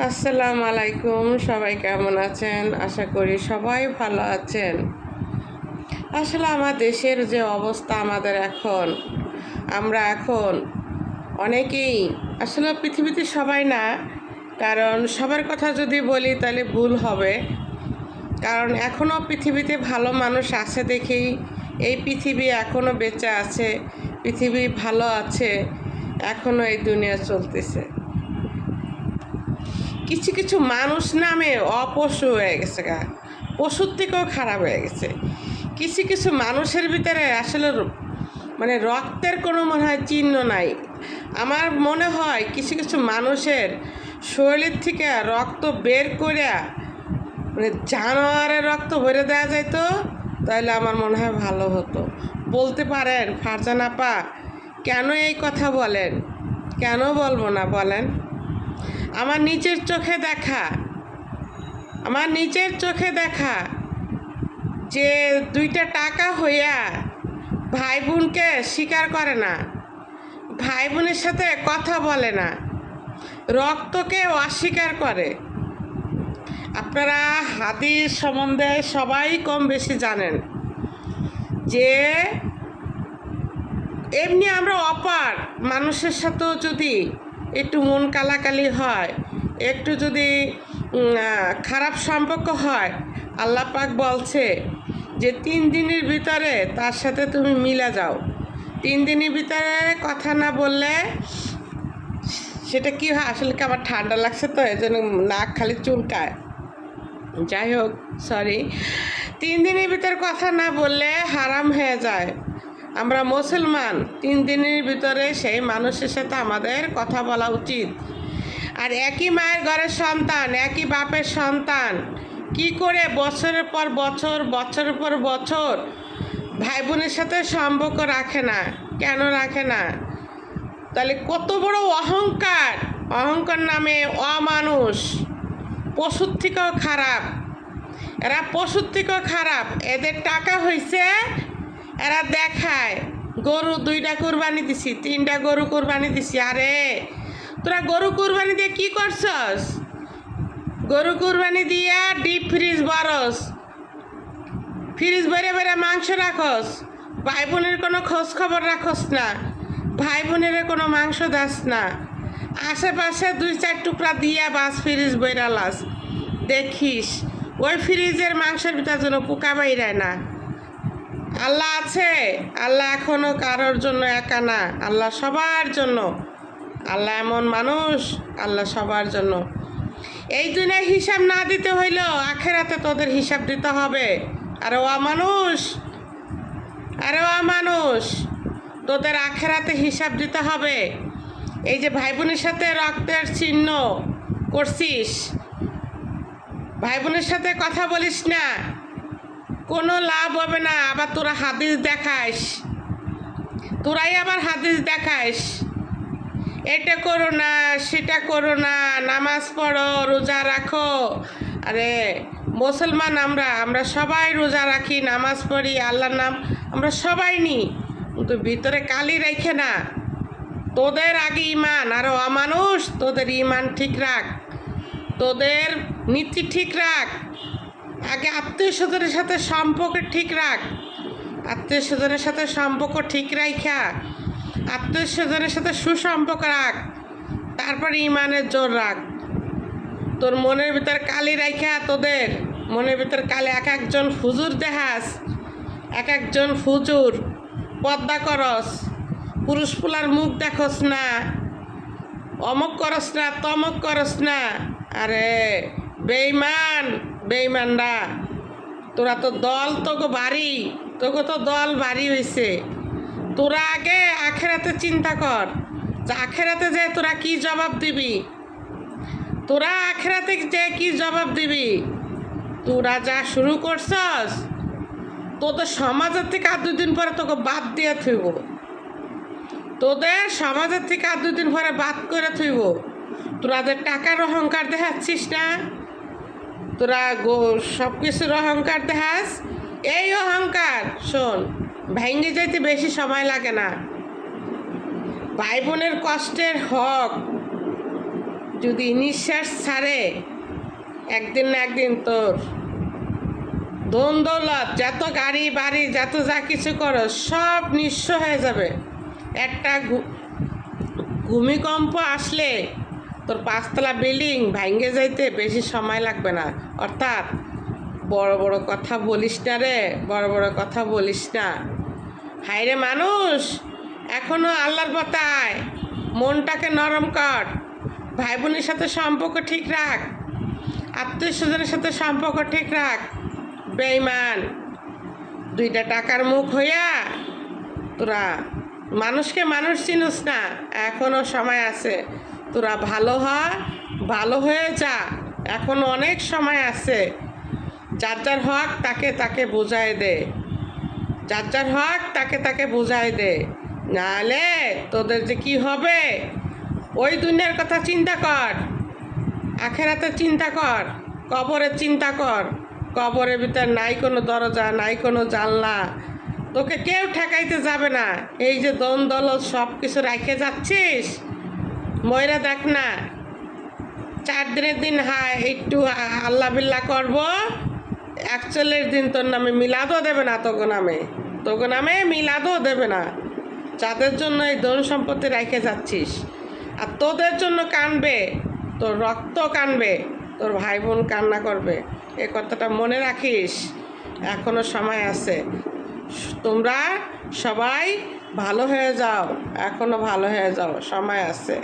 আসসালামু আলাইকুম। সবাই কেমন আছেন? আশা করি সবাই ভালো আছেন। আসলে আমার দেশের যে অবস্থা আমাদের আমরা এখন অনেকেই আসলে পৃথিবীতে সবাই না, কারণ সবার কথা যদি বলি তাহলে ভুল হবে। কারণ এখনও পৃথিবীতে ভালো মানুষ আছে দেখেই এই পৃথিবী এখনও বেঁচে আছে, পৃথিবী ভালো আছে, এখনও এই দুনিয়া চলতেছে। কিছু কিছু মানুষ নামে অপশু হয়ে গেছে, পশুর থেকেও খারাপ হয়ে গেছে। কিছু কিছু মানুষের ভিতরে আসলে রক্তের কোনো মনে হয় চিহ্ন নাই। আমার মনে হয় কিছু কিছু মানুষের শরীরের থেকে রক্ত বের করে জানোয়ারের রক্ত ভরে দেওয়া যেত, তাহলে আমার মনে হয় ভালো হতো। বলতে পারেন ফারজান আপা, কেন এই কথা বলেন? কেন বলবো না বলেন? আমার নিজের চোখে দেখা যে দুইটা টাকা হইয়া ভাই বোনকে স্বীকার করে না, ভাই বোনের সাথে কথা বলে না, রক্তকে অস্বীকার করে। আপনারা হাদিস সম্বন্ধে সবাই কম বেশি জানেন যে এমনি আমরা অপার মানুষের সাথেও যদি একটু মন কালাকালি হয়, একটু যদি খারাপ সম্পর্ক হয়, আল্লাহ পাক বলছে যে 3 দিনের ভিতরে তার সাথে তুমি মিলে যাও। 3 দিনের ভিতরে কথা না বললে সেটা কি হয়? আসলে কি আমার ঠান্ডা লাগছে তো এই জন্য নাক খালি চুলকায়। যাই হোক, সরি। 3 দিনের ভিতরে কথা না বললে হারাম হয়ে যায়। আমরা মুসলমান, 3 দিনের ভিতরে সেই মানুষের সাথে আমাদের কথা বলা উচিত। আর একই মায়ের ঘরের সন্তান, একই বাপের সন্তান কি করে বছরের পর বছর, বছরের পর বছর ভাই বোনের সাথে সম্পর্ক রাখে না? কেন রাখে না? তাহলে কত বড় অহংকার! অহংকার নামে অমানুষ, পশুর থেকেও খারাপ। এরা পশুর থেকেও খারাপ। এদের টাকা হয়েছে, এরা দেখায় গরু 2টা কুরবানি দিছি, 3টা গরু কুরবানি দিছি। আরে তোরা গরু কুরবানি দিয়ে কি করছস? গরু কুরবানি দিয়া ডিপ ফ্রিজ বরস, ফ্রিজ বেড়ে বেড়ে মাংস রাখস, ভাই বোনের কোনো খোঁজ খবর রাখস না, ভাই বোনের কোনো মাংস দাস না, আশেপাশে 2-4 টুকরা দিয়া বাস ফ্রিজ বেড়ালাস। দেখিস ওই ফ্রিজের মাংসের ভিতর যেন পোকা বাইরায় না। আল্লাহ আছে, আল্লাহ এখনও কারোর জন্য একা না, আল্লাহ সবার জন্য। আল্লাহ এমন মানুষ, আল্লাহ সবার জন্য। এই দুনিয়ায় হিসাব না দিতে হইলেও আখেরাতে তোদের হিসাব দিতে হবে। আরে মানুষ, তোদের আখেরাতে হিসাব দিতে হবে। এই যে ভাই বোনের সাথে রক্তের চিহ্ন করছিস, ভাই বোনের সাথে কথা বলিস না, কোনো লাভ হবে না। আবার তোরাই আবার হাদিস দেখাস, এটা করো না, সেটা করো না, নামাজ পড়ো, রোজা রাখো। আরে মুসলমান আমরা সবাই রোজা রাখি, নামাজ পড়ি, আল্লাহর নাম আমরা সবাই নিই, কিন্তু ভিতরে কালি রেখে না। তোদের আগে ইমান। আর অমানুষ, তোদের ইমান ঠিক রাখ, তোদের নীতি ঠিক রাখ। আগে আত্মীয় স্বজনের সাথে সম্পর্ক ঠিক রাখ, আত্মীয় স্বজনের সাথে সম্পর্ক ঠিক রাখা, আত্মীয় স্বজনের সাথে সুসম্পর্ক রাখ, তারপর ইমানের জোর রাখ। তোর মনের ভিতর কালি রাখা, তোদের মনের ভিতর কালি। এক একজন ফুজুর দেহাস, এক একজন ফুজুর, পর্দা করস, পুরুষ পুলার মুখ দেখস না, অমক করস না, তমক করস না। আরে বেইমানরা, তোরা তো দল তোকে তো ভারী হয়েছে। তোরা আগে আখেরাতে চিন্তা কর যে আখেরাতে যে তোরা কি জবাব দিবি। তোরা যা শুরু করছস, তোদের সমাজের থেকে আর 2 দিন পরে তোকে বাদ দিয়ে থইব। বাদ করে থইব। তোরা যে টাকার অহংকার দেখাচ্ছিস না, তোরা সব কিছুর অহংকার দেখাস। এই অহংকার শোন, ভেঙে যাইতে বেশি সময় লাগে না। ভাই বোনের কষ্টের হক যদি নিঃশ্বাস ছাড়ে একদিন না একদিন তোর ধন দৌলত যত গাড়ি বাড়ি যত যা কিছু করো সব নিঃস্ব হয়ে যাবে। একটা ভূমিকম্প আসলে তোর 5তলা বিল্ডিং ভাঙ্গে যাইতে বেশি সময় লাগবে না। অর্থাৎ বড় বড় কথা বলিস না রে, বড় বড় কথা বলিস না। হায়রে মানুষ, এখনো আল্লাহর পথায় মনটাকে নরম কর, ভাই বোনের সাথে সম্পর্ক ঠিক রাখ, আত্মীয় স্বজনের সাথে সম্পর্ক ঠিক রাখ। বেঈমান 2টা টাকার মুখ হইয়া তোরা মানুষকে মানুষ চিনিস না। এখনো সময় আছে, তোরা ভালো হ, ভালো হয়ে যা, এখনো অনেক সময় আছে। যার যার হক তাকে তাকে বুঝাই দে, যার যার হক তাকে তাকে বুঝাই দে, নাহলে তোদের যে কি হবে। ওই দুনিয়ার কথা চিন্তা কর, আখেরাতের চিন্তা কর, কবরের চিন্তা কর। কবরের ভিতর নাই কোনো দরজা, নাই কোনো জানলা, তোকে কেউ ঠেকাইতে যাবে না। এই যে দন দৌলত সব কিছু রেখে যাচ্ছিস, ময়রা দেখ না 4 দিনের দিন একটু আল্লাহ বিল্লাহ করবো, 41 দিন তোর নামে মিলাদও দেবে না, তোকে নামে মিলাদও দেবে না। যাদের জন্য এই ধন সম্পত্তি রেখে যাচ্ছিস, আর তোদের জন্য কানবে, তোর রক্ত কানবে, তোর ভাই বোন কান্না করবে। এই কথাটা মনে রাখিস, এখনো সময় আছে। তোমরা সবাই ভালো হয়ে যাও, এখনো ভালো হয়ে যাও, সময় আছে।